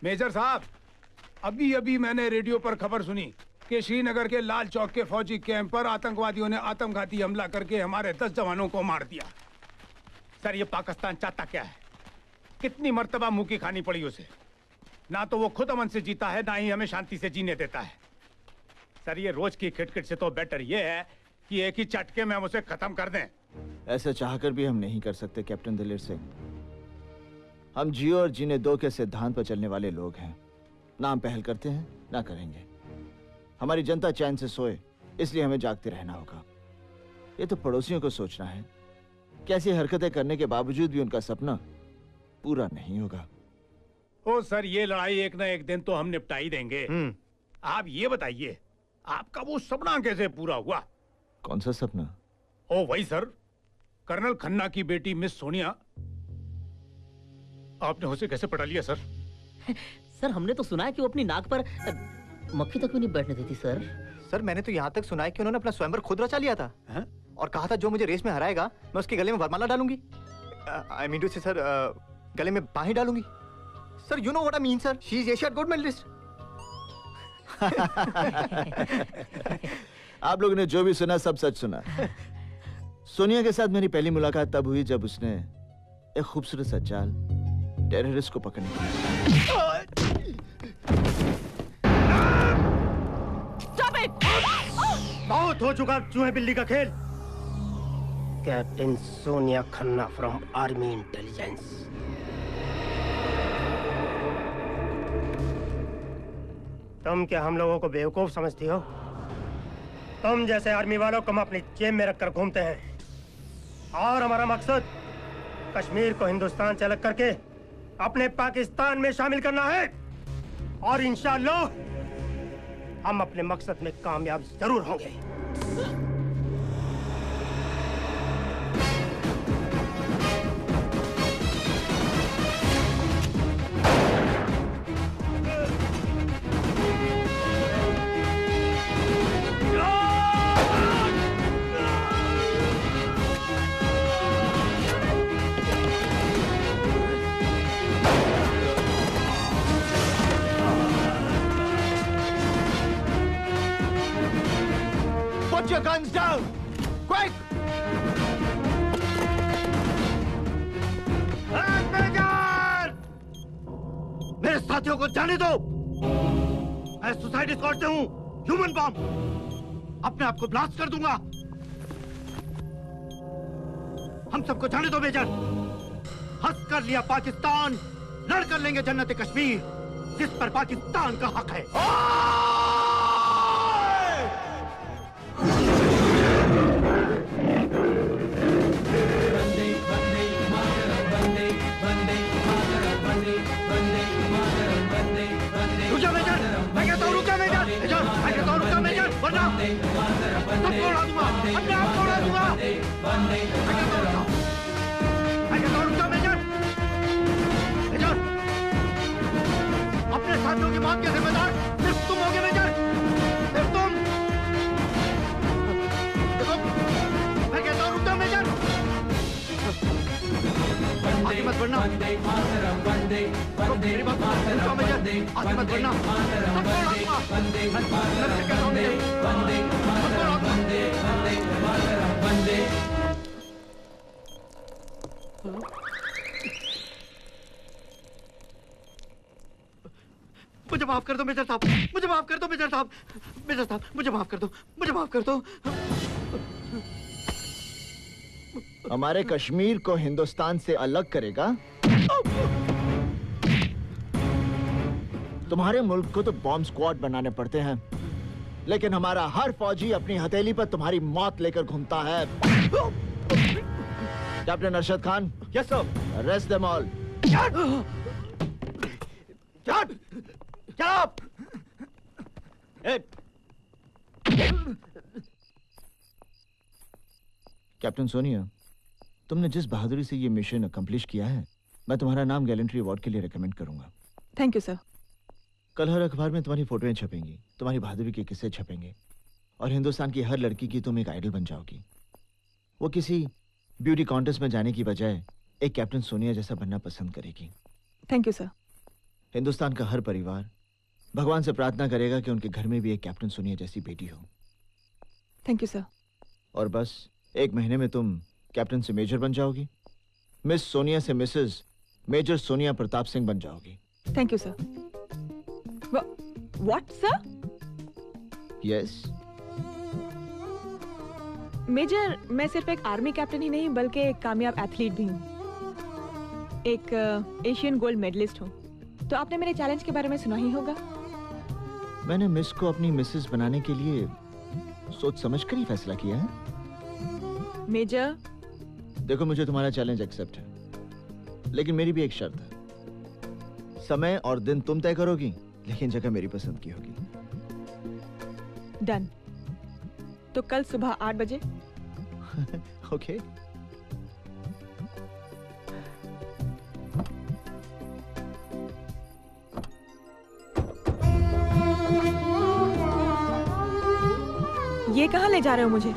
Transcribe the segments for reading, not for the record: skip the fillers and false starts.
Major साहब, अभी अभी मैंने रेडियो पर खबर सुनी कि श्रीनगर के लाल चौक के फौजी कैंप पर आतंकवादियों ने आत्मघाती हमला करके हमारे 10 जवानों को मार दिया। सर, ये पाकिस्तान चाहता क्या है? कितनी मर्तबा मुंह की खानी पड़ी उसे। ना तो वो खुद अमन से जीता है, ना ही हमें शांति से जीने देता है। सर, ये रोज की खिटखिट से तो बेटर ये है कि एक ही चटके में हम उसे खत्म कर दें। ऐसा चाहकर भी हम नहीं कर सकते कैप्टन दिलेर सिंह। हम जियो और जीने दो के सिद्धांत पर चलने वाले लोग हैं। ना हम पहल करते हैं, ना करेंगे। हमारी जनता चैन से सोए, इसलिए हमें जागते रहना होगा। ये तो पड़ोसियों को सोचना है कि ऐसी हरकतें करने के बावजूद भी उनका सपना पूरा नहीं होगा। ओ सर, ये लड़ाई एक ना एक दिन तो हम निपटा ही देंगे। आप ये बताइए, आपका वो सपना कैसे पूरा हुआ? कौन सा सपना? ओ वही सर, कर्नल खन्ना की बेटी मिस सोनिया। आपने उसे कैसे पटा लिया सर? सर, हमने तो सुना है कि वो अपनी नाक पर मक्खी तक भी नहीं बैठने देती सर। सर, मैंने तो यहाँ तक सुना है कि उन्होंने अपना स्वयंवर खुद रचा लिया था। और कहा था जो मुझे रेस में हराएगा मैं उसके गले में वरमाला डालूंगी। I mean to say sir, गले में बाहें डालूंगी। Sir, you know what I mean sir, she is Asiad gold medalist. आप लोगों ने जो भी सुना सब सच सुना। सोनिया के साथ मेरी पहली मुलाकात तब हुई जब उसने एक खूबसूरत सा चाल टेररिस्ट को पकड़ने की। बहुत हो चुका चूहे बिल्ली का खेल। Captain Sonia Khanna from army intelligence. तुम क्या हम लोगों को बेवकूफ समझती हो? तुम जैसे आर्मी वालों को हम अपनी जेब में रखकर घूमते हैं, और हमारा मकसद कश्मीर को हिंदुस्तान से अलग करके अपने पाकिस्तान में शामिल करना है। और इंशाअल्लाह हम अपने मकसद में कामयाब जरूर होंगे। Put your guns down! Quick! मेरे साथियों को जाने दो। मैं सुसाइड स्क्वाड से हूँ, ह्यूमन बॉम्ब। अपने आप को ब्लास्ट कर दूंगा। हम सबको जाने दो मेजर। हंस कर लिया पाकिस्तान, लड़ कर लेंगे जन्नत कश्मीर, जिस पर पाकिस्तान का हक है। रुका मेजर, मैं कहता हूँ रुका मेजर, मेजर, मैं कहता हूँ रुका मेजर, वरना सबको उड़ा दूंगा, अपने आप को उड़ा दूंगा। मैं कहता हूँ रुका मेजर, मेजर, अपने साथियों की मौत के जिम्मेदार सिर्फ तुम होगे मेजर, सिर्फ तुम। देखो, मैं कहता हूँ रुका मेजर, आगे मत बढ़ना। मेरी बात रुका मेजर, आगे मत बढ़ना। सबको उड़ा दूंगा। मैं फिर कहता हूँ मेजर, सबको उड़ा दूंगा। मुझे माफ कर दो मेजर साहब, मुझे माफ कर दो मेजर साहब, मेजर साहब मुझे माफ कर दो, मुझे माफ कर दो। हमारे कश्मीर को हिंदुस्तान से अलग करेगा? तुम्हारे मुल्क को तो बॉम्ब स्क्वाड बनाने पड़ते हैं, लेकिन हमारा हर फौजी अपनी हथेली पर तुम्हारी मौत लेकर घूमता है। Captain Arshad Khan. Yes sir. Arrest them all. Captain Sonia, तुमने जिस बहादुरी से ये मिशन अकम्प्लिश किया है, मैं तुम्हारा नाम गैलेंट्री अवार्ड के लिए रिकमेंड करूंगा। Thank you sir. कल हर अखबार में तुम्हारी फोटोएं छपेंगी, तुम्हारी बहादुरी के किस्से छपेंगे, और हिंदुस्तान की हर लड़की की तुम एक आइडल बन जाओगी। वो किसी ब्यूटी कॉन्टेस्ट में जाने की बजाय एक कैप्टन सोनिया जैसा बनना पसंद करेगी। Thank you sir. हिंदुस्तान का हर परिवार भगवान से प्रार्थना करेगा कि उनके घर में भी एक कैप्टन सोनिया जैसी बेटी हो। Thank you sir. और बस 1 महीने में तुम कैप्टन से मेजर बन जाओगी, मिस सोनिया से मिसेस मेजर सोनिया प्रताप सिंह बन जाओगी। Thank you sir. What sir? Yes. Major, मैं सिर्फ एक आर्मी कैप्टन ही नहीं बल्कि एक कामयाब एथलीट भी हूँ। एक एशियन गोल्ड मेडलिस्ट हूँ। तो आपने मेरे चैलेंज के बारे में सुना ही होगा। मैंने मिस को अपनी मिसेस बनाने के लिए सोच समझ कर ही फैसला किया है। मेजर, देखो मुझे तुम्हारा चैलेंज एक्सेप्ट है, लेकिन मेरी भी एक शर्त है। समय और दिन तुम तय करोगी, लेकिन जगह मेरी पसंद की होगी। डन। तो कल सुबह 8 बजे। ओके। ये कहाँ ले जा रहे हो मुझे?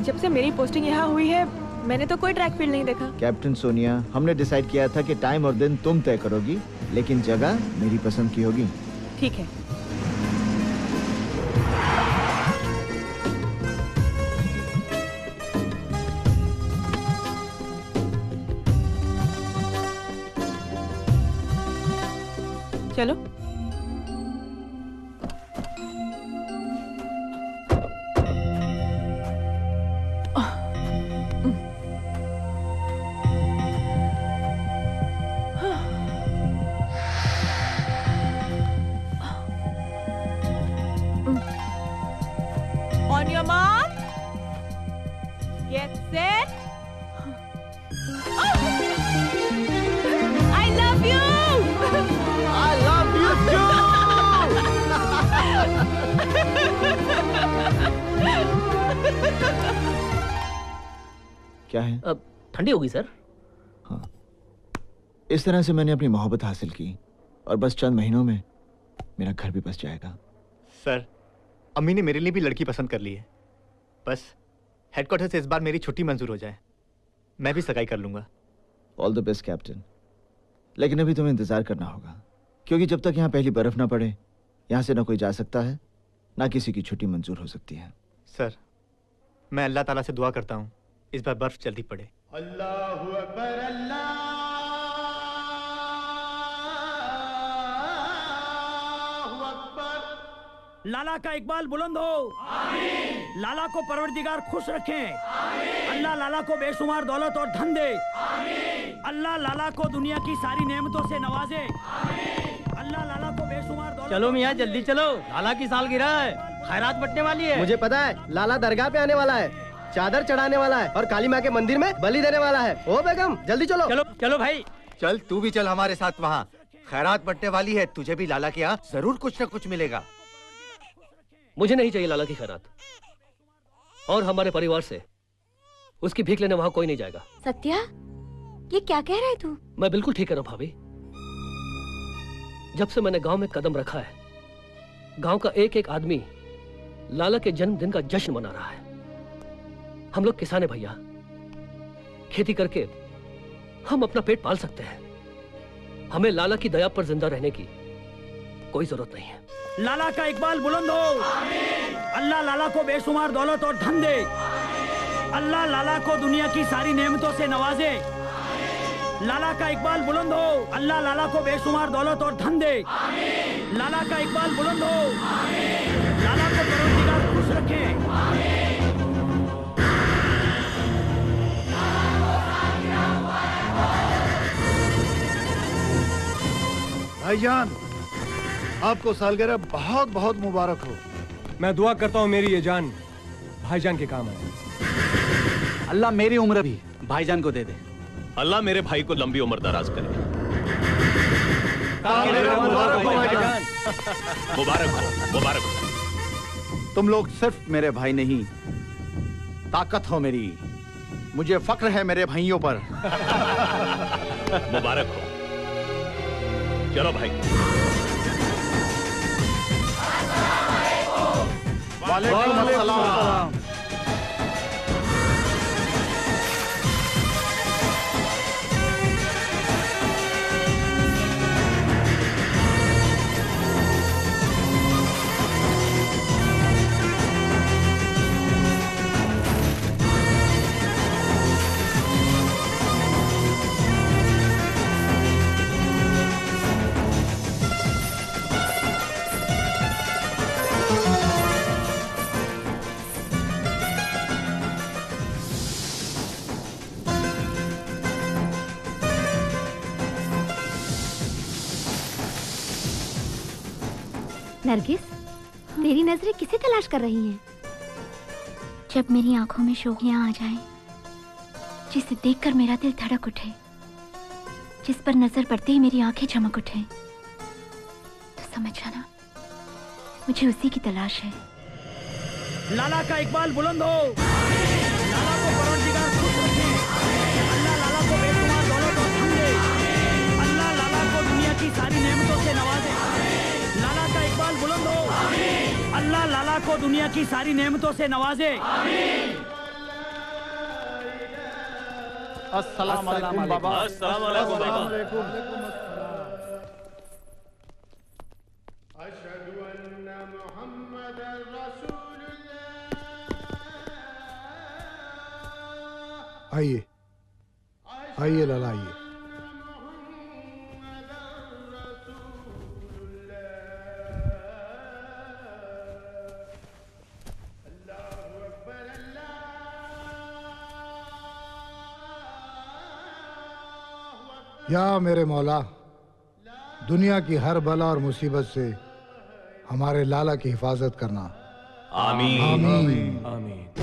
जब से मेरी पोस्टिंग यहाँ हुई है मैंने तो कोई ट्रैक फील्ड नहीं देखा। कैप्टन सोनिया, हमने डिसाइड किया था कि टाइम और दिन तुम तय करोगी, लेकिन जगह मेरी पसंद की होगी। ठीक है। चलो। On your mark. Get set. I love you. I love you too. क्या है? अब ठंडी होगी सर। हाँ, इस तरह से मैंने अपनी मोहब्बत हासिल की और बस चंद महीनों में मेरा घर भी बस जाएगा। सर, अम्मी ने मेरे लिए भी लड़की पसंद कर ली है। बस हेडक्वार्टर से इस बार मेरी छुट्टी मंजूर हो जाए, मैं भी सगाई कर लूंगा। All the best captain. लेकिन अभी तुम्हें इंतजार करना होगा, क्योंकि जब तक यहाँ पहली बर्फ ना पड़े यहाँ से ना कोई जा सकता है, ना किसी की छुट्टी मंजूर हो सकती है। सर, मैं अल्लाह ताला से दुआ करता हूँ इस बार बर्फ जल्दी पड़े। अल्लाहु अकबर, अल्लाहु अकबर। लाला का इकबाल बुलंद हो। आमीन। लाला को परवरदिगार खुश रखें। आमीन। अल्लाह लाला को बेशुमार दौलत और धन दे। आमीन। अल्लाह लाला को दुनिया की सारी नेमतों से नवाजे। आमीन। अल्लाह लाला को बेशुमार दौलत। चलो मियाँ जल्दी चलो, लाला की सालगिरह है, खैरात बंटने वाली है। मुझे पता है, लाला दरगाह पे आने वाला है, चादर चढ़ाने वाला है और काली माँ के मंदिर में बलि देने वाला है। ओ बेगम जल्दी चलो। चलो चलो भाई। चल तू भी चल हमारे साथ वहाँ, खैरात बंटने वाली है, तुझे भी लाला के यहाँ जरूर कुछ न कुछ मिलेगा। मुझे नहीं चाहिए लाला की खैरात, और हमारे परिवार से उसकी भीख लेने वहां कोई नहीं जाएगा। सत्या, ये क्या कह रहा है तू? मैं बिल्कुल ठीक कह रहा हूं भाभी। जब से मैंने गांव में कदम रखा है, गांव का एक एक आदमी लाला के जन्मदिन का जश्न मना रहा है। हम लोग किसान हैं भैया, खेती करके हम अपना पेट पाल सकते हैं। हमें लाला की दया पर जिंदा रहने की कोई जरूरत नहीं है। लाला का इकबाल बुलंद हो। आमीन। अल्लाह लाला को बेशुमार दौलत और धन दे। अल्लाह लाला को दुनिया की सारी नेमतों से नवाजे। लाला का इकबाल बुलंद हो। अल्लाह लाला को बेशुमार दौलत और धन दे। लाला का इकबाल बुलंद हो। लाला को परवरदिगार खुश रखे। भाईजान, आपको सालगिरह बहुत बहुत मुबारक हो। मैं दुआ करता हूँ मेरी ये जान भाईजान के काम आए। अल्लाह मेरी उम्र भी भाईजान को दे दे। अल्लाह मेरे भाई को लंबी उम्र दराज करे। मुबारक हो, मुबारक हो। तुम लोग सिर्फ मेरे भाई नहीं, ताकत हो मेरी। मुझे फक्र है मेरे भाइयों पर। मुबारक हो। चलो भाई। वालेकुम अस्सलाम। नरगिस, तेरी नजरें किसे तलाश कर रही हैं? जब मेरी आंखों में शोखियां आ जाएं, जिसे देखकर मेरा दिल धड़क उठे, जिस पर नजर पड़ते ही मेरी आंखें चमक उठे, तो समझ जाना मुझे उसी की तलाश है। लाला का इकबाल बुलंद हो। लाला को परवरदिगार खुश रखे। अल्लाह लाला को बेशुमार दौलत और धन दे। अल्लाह लाला को दुनिया की सारी नेमतों से नवाजे। लाला का इकबाल बुलंद हो। अल्लाह लाला को दुनिया की सारी नेमतों से नवाजे। अस्सलाम वालेकुम बाबा। अस्सलाम वालेकुम बाबा। आइए आइए लाला आइए। या मेरे मौला, दुनिया की हर बला और मुसीबत से हमारे लाला की हिफाजत करना। आमीन। आमीन। आमीन।